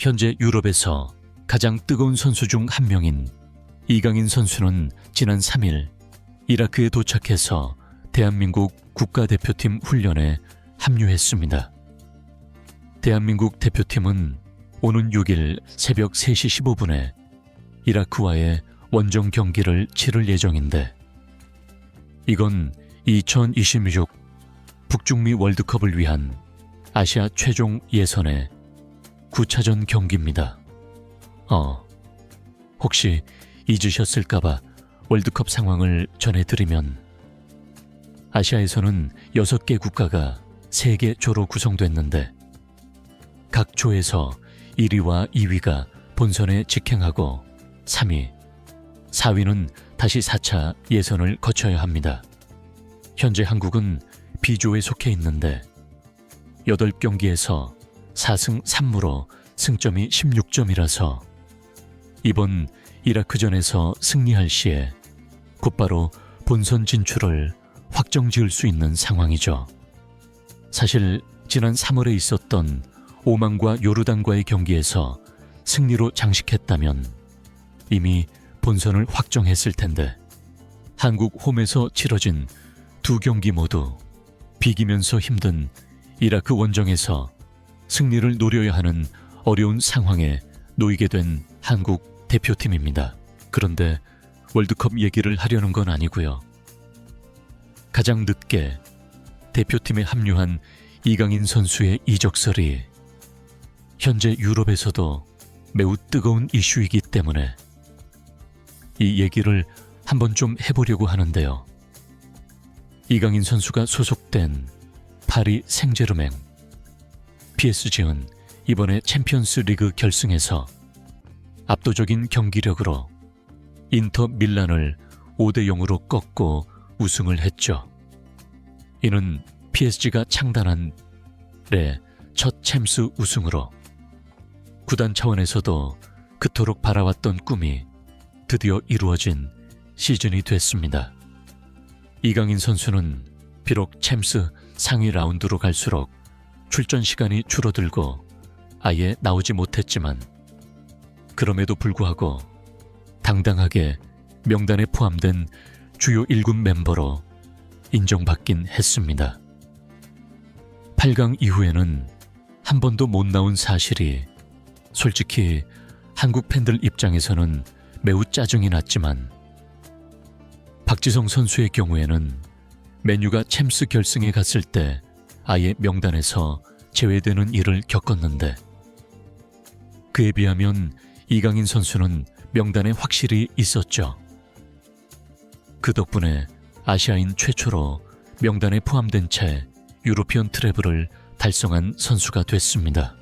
현재 유럽에서 가장 뜨거운 선수 중 한 명인 이강인 선수는 지난 3일 이라크에 도착해서 대한민국 국가대표팀 훈련에 합류했습니다. 대한민국 대표팀은 오는 6일 새벽 3시 15분에 이라크와의 원정 경기를 치를 예정인데, 이건 2026 북중미 월드컵을 위한 아시아 최종 예선의 9차전 경기입니다. 혹시 잊으셨을까봐 월드컵 상황을 전해드리면, 아시아에서는 6개 국가가 3개 조로 구성됐는데, 각 조에서 1위와 2위가 본선에 직행하고 3위, 4위는 다시 4차 예선을 거쳐야 합니다. 현재 한국은 B조에 속해 있는데 8경기에서 4승 3무로 승점이 16점이라서 이번 이라크전에서 승리할 시에 곧바로 본선 진출을 확정지을 수 있는 상황이죠. 사실 지난 3월에 있었던 오만과 요르단과의 경기에서 승리로 장식했다면 이미 본선을 확정했을 텐데, 한국 홈에서 치러진 2경기 모두 비기면서 힘든 이라크 원정에서 승리를 노려야 하는 어려운 상황에 놓이게 된 한국 대표팀입니다. 그런데 월드컵 얘기를 하려는 건 아니고요. 가장 늦게 대표팀에 합류한 이강인 선수의 이적설이 현재 유럽에서도 매우 뜨거운 이슈이기 때문에 이 얘기를 한번 좀 해보려고 하는데요. 이강인 선수가 소속된 파리 생제르맹, PSG는 이번에 챔피언스 리그 결승에서 압도적인 경기력으로 인터 밀란을 5대0으로 꺾고 우승을 했죠. 이는 PSG가 창단한 첫 챔스 우승으로 구단 차원에서도 그토록 바라왔던 꿈이 드디어 이루어진 시즌이 됐습니다. 이강인 선수는 비록 챔스 상위 라운드로 갈수록 출전 시간이 줄어들고 아예 나오지 못했지만, 그럼에도 불구하고 당당하게 명단에 포함된 주요 1군 멤버로 인정받긴 했습니다. 8강 이후에는 한 번도 못 나온 사실이 솔직히 한국 팬들 입장에서는 매우 짜증이 났지만, 박지성 선수의 경우에는 맨유가 챔스 결승에 갔을 때 아예 명단에서 제외되는 일을 겪었는데, 그에 비하면 이강인 선수는 명단에 확실히 있었죠. 그 덕분에 아시아인 최초로 명단에 포함된 채 유로피언 트래블을 달성한 선수가 됐습니다.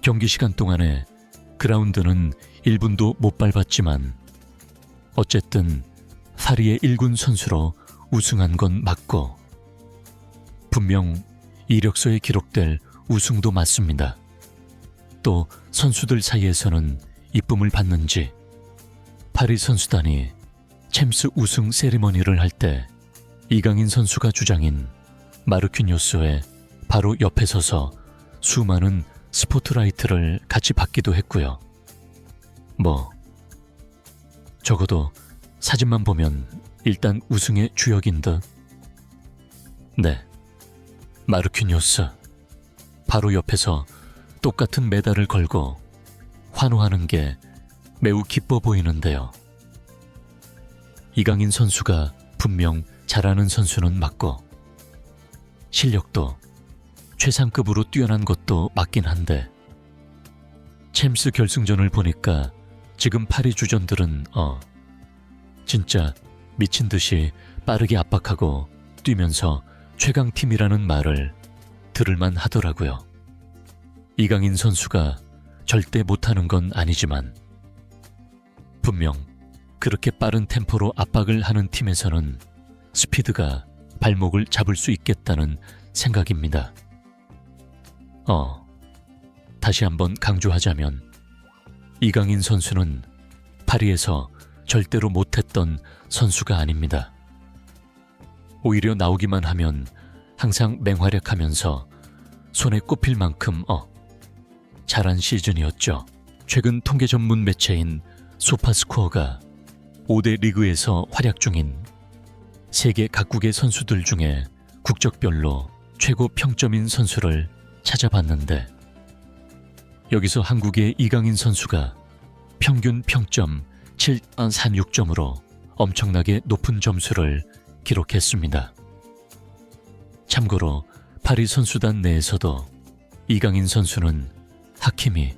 경기 시간 동안에 그라운드는 1분도 못 밟았지만 어쨌든 파리의 1군 선수로 우승한 건 맞고, 분명 이력서에 기록될 우승도 맞습니다. 또 선수들 사이에서는 이쁨을 받는지 파리 선수단이 챔스 우승 세리머니를 할 때 이강인 선수가 주장인 마르퀴뇨스의 바로 옆에 서서 수많은 스포트라이트를 같이 받기도 했고요. 적어도 사진만 보면 일단 우승의 주역인 듯. 마르퀴뇨스 바로 옆에서 똑같은 메달을 걸고 환호하는 게 매우 기뻐 보이는데요. 이강인 선수가 분명 잘하는 선수는 맞고 실력도 최상급으로 뛰어난 것도 맞긴 한데, 챔스 결승전을 보니까 지금 파리 주전들은 진짜 미친 듯이 빠르게 압박하고 뛰면서 최강팀이라는 말을 들을만 하더라고요. 이강인 선수가 절대 못하는 건 아니지만 분명 그렇게 빠른 템포로 압박을 하는 팀에서는 스피드가 발목을 잡을 수 있겠다는 생각입니다. 다시 한번 강조하자면 이강인 선수는 파리에서 절대로 못했던 선수가 아닙니다. 오히려 나오기만 하면 항상 맹활약하면서 손에 꼽힐 만큼 잘한 시즌이었죠. 최근 통계 전문 매체인 소파스코어가 5대 리그에서 활약 중인 세계 각국의 선수들 중에 국적별로 최고 평점인 선수를 찾아봤는데, 여기서 한국의 이강인 선수가 평균 평점 7.36점으로 엄청나게 높은 점수를 기록했습니다. 참고로 파리 선수단 내에서도 이강인 선수는 하키미,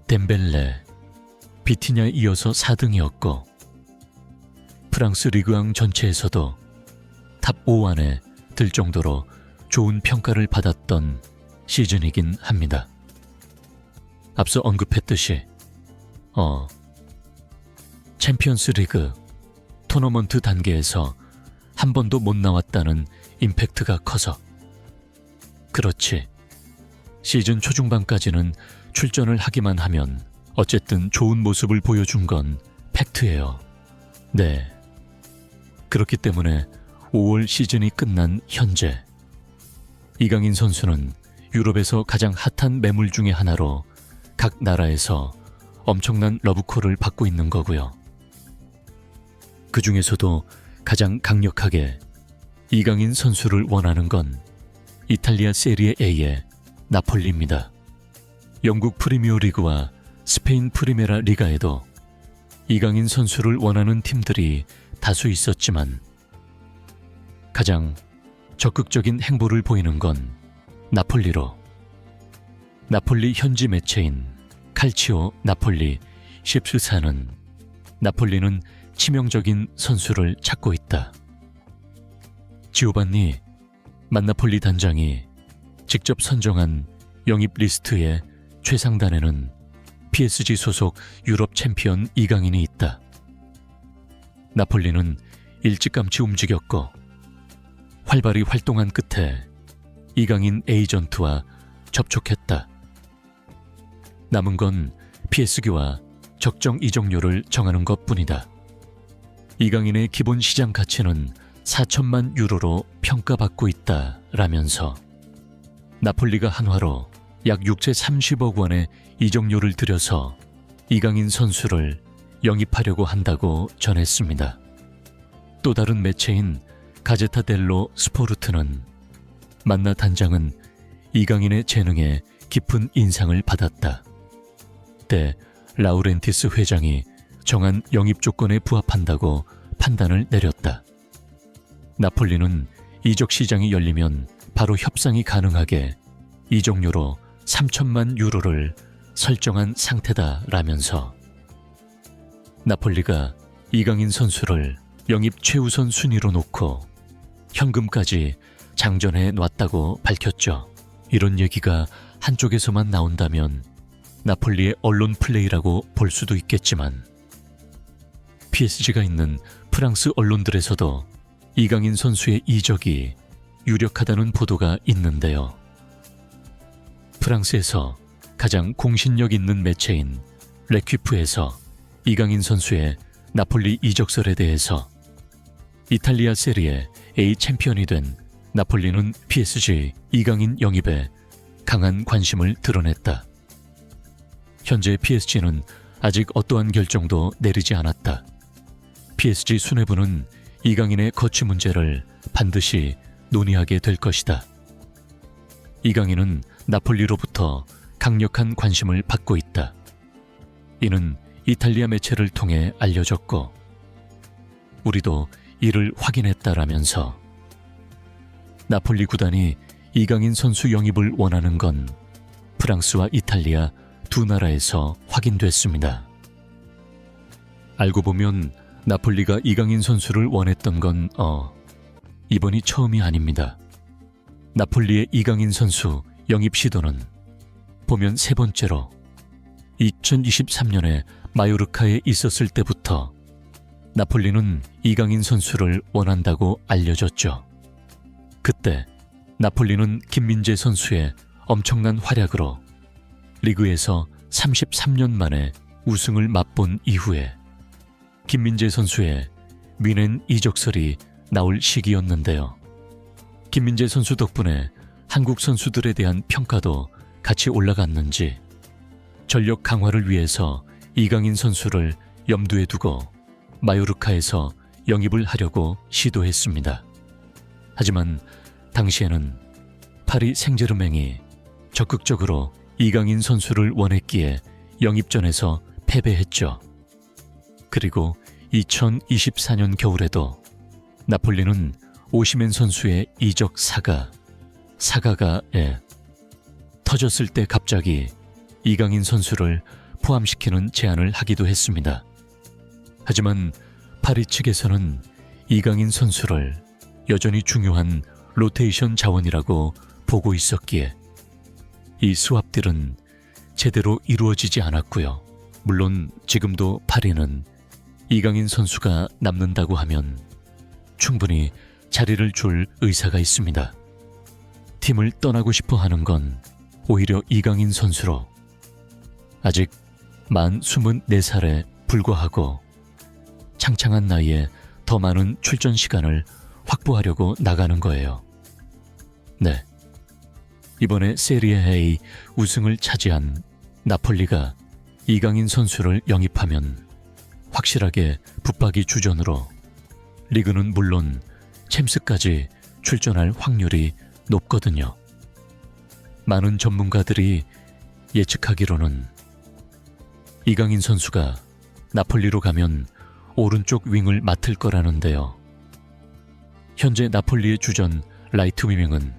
덴벨레, 비티냐에 이어서 4등이었고 프랑스 리그왕 전체에서도 탑 5 안에 들 정도로 좋은 평가를 받았던 시즌이긴 합니다. 앞서 언급했듯이 챔피언스 리그 토너먼트 단계에서 한 번도 못 나왔다는 임팩트가 커서, 그렇지, 시즌 초중반까지는 출전을 하기만 하면 어쨌든 좋은 모습을 보여준 건 팩트예요. 네. 그렇기 때문에 5월 시즌이 끝난 현재 이강인 선수는 유럽에서 가장 핫한 매물 중에 하나로 각 나라에서 엄청난 러브콜을 받고 있는 거고요. 그 중에서도 가장 강력하게 이강인 선수를 원하는 건 이탈리아 세리에 A의 나폴리입니다. 영국 프리미어 리그와 스페인 프리메라 리가에도 이강인 선수를 원하는 팀들이 다수 있었지만 가장 적극적인 행보를 보이는 건 나폴리로, 나폴리 현지 매체인 칼치오 나폴리 14는 나폴리는 치명적인 선수를 찾고 있다. 지오반니 만나폴리 단장이 직접 선정한 영입 리스트의 최상단에는 PSG 소속 유럽 챔피언 이강인이 있다. 나폴리는 일찌감치 움직였고 활발히 활동한 끝에 이강인 에이전트와 접촉했다. 남은 건 PSG와 적정 이적료를 정하는 것뿐이다. 이강인의 기본 시장 가치는 4천만 유로로 평가받고 있다라면서 나폴리가 한화로 약 6제 30억 원의 이적료를 들여서 이강인 선수를 영입하려고 한다고 전했습니다. 또 다른 매체인 가제타 델로 스포르트는 만나 단장은 이강인의 재능에 깊은 인상을 받았다. 때 라우렌티스 회장이 정한 영입 조건에 부합한다고 판단을 내렸다. 나폴리는 이적 시장이 열리면 바로 협상이 가능하게 이적료로 3천만 유로를 설정한 상태다라면서 나폴리가 이강인 선수를 영입 최우선 순위로 놓고 현금까지 장전해 놨다고 밝혔죠. 이런 얘기가 한쪽에서만 나온다면 나폴리의 언론 플레이라고 볼 수도 있겠지만 PSG가 있는 프랑스 언론들에서도 이강인 선수의 이적이 유력하다는 보도가 있는데요. 프랑스에서 가장 공신력 있는 매체인 레퀴프에서 이강인 선수의 나폴리 이적설에 대해서 이탈리아 세리에 A 챔피언이 된 나폴리는 PSG 이강인 영입에 강한 관심을 드러냈다. 현재 PSG는 아직 어떠한 결정도 내리지 않았다. PSG 수뇌부는 이강인의 거취 문제를 반드시 논의하게 될 것이다. 이강인은 나폴리로부터 강력한 관심을 받고 있다. 이는 이탈리아 매체를 통해 알려졌고 우리도 이를 확인했다라면서 나폴리 구단이 이강인 선수 영입을 원하는 건 프랑스와 이탈리아 두 나라에서 확인됐습니다. 알고 보면 나폴리가 이강인 선수를 원했던 건 이번이 처음이 아닙니다. 나폴리의 이강인 선수 영입 시도는 보면 세 번째로 2023년에 마요르카에 있었을 때부터 나폴리는 이강인 선수를 원한다고 알려졌죠. 그때 나폴리는 김민재 선수의 엄청난 활약으로 리그에서 33년 만에 우승을 맛본 이후에 김민재 선수의 뮌헨 이적설이 나올 시기였는데요. 김민재 선수 덕분에 한국 선수들에 대한 평가도 같이 올라갔는지 전력 강화를 위해서 이강인 선수를 염두에 두고 마요르카에서 영입을 하려고 시도했습니다. 하지만 당시에는 파리 생제르맹이 적극적으로 이강인 선수를 원했기에 영입전에서 패배했죠. 그리고 2024년 겨울에도 나폴리는 오시멘 선수의 이적 사가가 터졌을 때 갑자기 이강인 선수를 포함시키는 제안을 하기도 했습니다. 하지만 파리 측에서는 이강인 선수를 여전히 중요한 로테이션 자원이라고 보고 있었기에 이 스왑딜은 제대로 이루어지지 않았고요. 물론 지금도 파리는 이강인 선수가 남는다고 하면 충분히 자리를 줄 의사가 있습니다. 팀을 떠나고 싶어 하는 건 오히려 이강인 선수로 아직 만 24살에 불과하고 창창한 나이에 더 많은 출전 시간을 확보하려고 나가는 거예요. 네, 이번에 세리에 A 우승을 차지한 나폴리가 이강인 선수를 영입하면 확실하게 붙박이 주전으로 리그는 물론 챔스까지 출전할 확률이 높거든요. 많은 전문가들이 예측하기로는 이강인 선수가 나폴리로 가면 오른쪽 윙을 맡을 거라는데요. 현재 나폴리의 주전 라이트 위밍은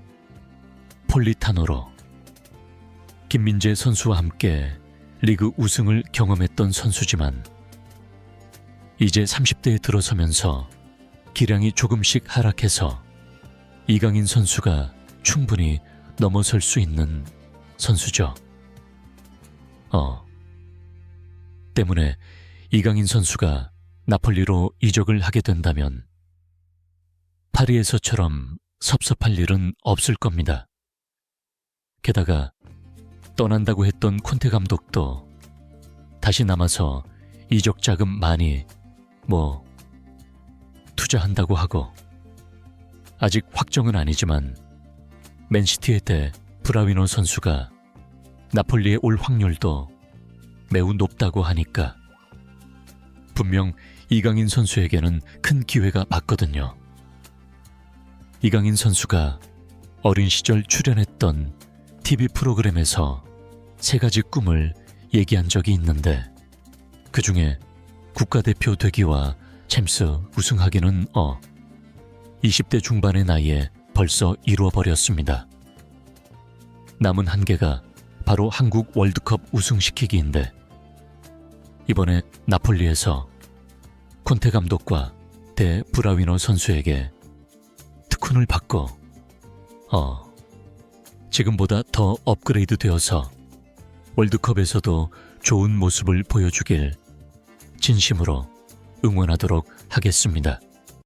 폴리타노로 김민재 선수와 함께 리그 우승을 경험했던 선수지만 이제 30대에 들어서면서 기량이 조금씩 하락해서 이강인 선수가 충분히 넘어설 수 있는 선수죠. 때문에 이강인 선수가 나폴리로 이적을 하게 된다면 파리에서처럼 섭섭할 일은 없을 겁니다. 게다가 떠난다고 했던 콘테 감독도 다시 남아서 이적 자금 많이 투자한다고 하고 아직 확정은 아니지만 맨시티의 대 브라위노 선수가 나폴리에 올 확률도 매우 높다고 하니까 분명 이강인 선수에게는 큰 기회가 맞거든요. 이강인 선수가 어린 시절 출연했던 TV 프로그램에서 3가지 꿈을 얘기한 적이 있는데 그 중에 국가대표 되기와 챔스 우승하기는 20대 중반의 나이에 벌써 이루어버렸습니다. 남은 한계가 바로 한국 월드컵 우승시키기인데 이번에 나폴리에서 콘테 감독과 대 브라위노 선수에게 특훈을 받고 지금보다 더 업그레이드 되어서 월드컵에서도 좋은 모습을 보여주길 진심으로 응원하도록 하겠습니다.